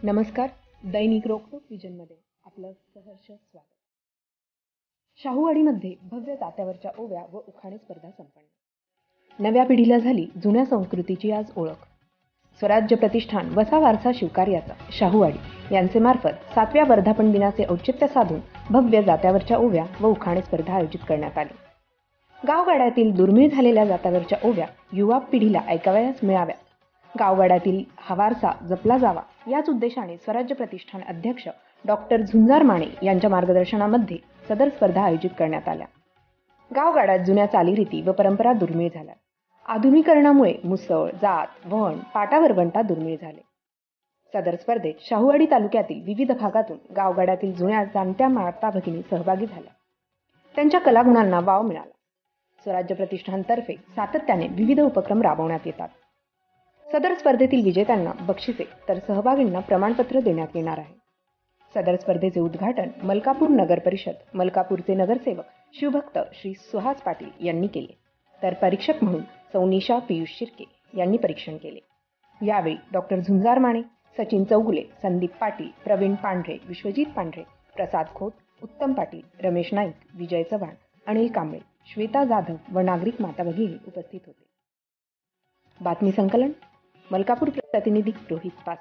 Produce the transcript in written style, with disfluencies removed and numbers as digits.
नमस्कार. दैनिक रोखोक विजनमध्ये आपलं सहर्ष स्वागत. शाहूवाडीमध्ये भव्य जात्यावरच्या ओव्या व उखाणे स्पर्धा संपन्न. नव्या पिढीला झाली जुन्या संस्कृतीची आज ओळख. स्वराज्य प्रतिष्ठान वसा वारसा शिवकार्याचा शाहूवाडी यांचे मार्फत 7व्या वर्धापन दिनाचे औचित्य साधून भव्य जात्यावरच्या ओव्या व उखाणे स्पर्धा आयोजित करण्यात आली. गावगाड्यातील दुर्मिळ झालेल्या जात्यावरच्या ओव्या युवा पिढीला ऐकावयास मिळाव्यात, गावगाड्यातील हा वारसा जपला जावा याच उद्देशाने स्वराज्य प्रतिष्ठान अध्यक्ष डॉक्टर झुंजार माने यांच्या मार्गदर्शनामध्ये सदर स्पर्धा आयोजित करण्यात आल्या. गावगाड्यात जुन्या चालीरीती व परंपरा दुर्मिळ झाल्या. आधुनिकीकरणामुळे मुसळ, जात, वहन, पाटावरवंटा दुर्मिळ झाले. सदर स्पर्धेत शाहूवाडी तालुक्यातील विविध भागातून गावगाड्यातील जुन्या जाणत्या माता भगिनी सहभागी झाल्या. त्यांच्या कलागुणांना वाव मिळाला. स्वराज्य प्रतिष्ठानतर्फे सातत्याने विविध उपक्रम राबवण्यात येतात. सदर स्पर्धेतील विजेत्यांना बक्षिसे तर सहभागींना प्रमाणपत्र देण्यात येणार आहे. सदर स्पर्धेचे उद्घाटन मलकापूर नगर परिषद मलकापूरचे नगरसेवक शिवभक्त श्री सुहास पाटील यांनी केले, तर परीक्षक म्हणून सौ निशा पियुष शिर्के यांनी परीक्षण केले. यावेळी डॉक्टर झुंजार माने, सचिन चौगुले, संदीप पाटील, प्रवीण पांढरे, विश्वजित पांढरे, प्रसाद खोत, उत्तम पाटील, रमेश नाईक, विजय चव्हाण, अनिल कांबळे, श्वेता जाधव व नागरिक माता भगिनी उपस्थित होते. बातमी संकलन मलकापूर प्रतिनिधी रोहित पास.